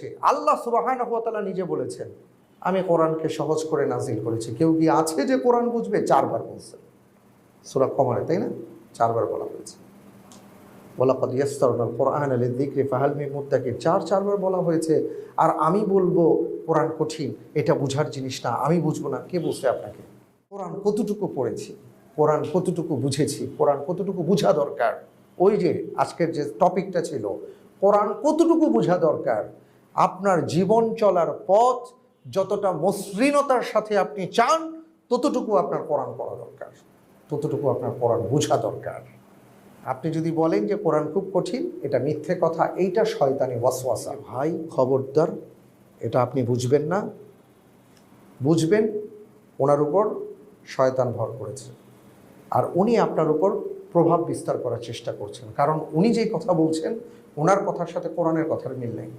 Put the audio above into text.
করছে। আল্লাহ সুবহানাহু ওয়া তাআলা নিজে বলেছেন, আমি কোরআনকে সহজ করে নাজিল করেছি। কেউ কি আছে যে কোরআন বুঝবে? 4 বার বলছে সূরা কমরে, তাই না? 4 বার বলা হয়েছে। ওয়ালাকাদ ইয়াসসারনাল কোরআনা লিযিকরি ফাহাল মিন মুদ্দাকির, 4 বার বলা হয়েছে। আর আমি বলবো কোরআন কঠিন, এটা বুঝার জিনিস না, আমি বুঝবো না। কে বলছে আপনাকে? কোরআন কতটুকু পড়েছি, কোরআন কতটুকু বুঝেছি, কোরআন কতটুকু বোঝা দরকার, ওই যে আজকের যে টপিকটা ছিল, কোরআন কতটুকু বোঝা দরকার। আপনার জীবন চলার পথ যতটা মসৃণতার সাথে আপনি চান, ততটুকু আপনার কোরআন পড়া দরকার, ততটুকু আপনার কোরআন বোঝা দরকার। আপনি যদি বলেন যে কোরআন খুব কঠিন, এটা মিথ্যে কথা, এইটা শয়তানি ওয়াসওয়াসা। ভাই খবরদার, এটা আপনি বুঝবেন না। বুঝবেন ওনার উপর শয়তান ভর করেছে, আর উনি আপনার উপর প্রভাব বিস্তার করার চেষ্টা করছেন, কারণ উনি যেই কথা বলছেন ওনার কথার সাথে কোরআনের কথার মিল নেই।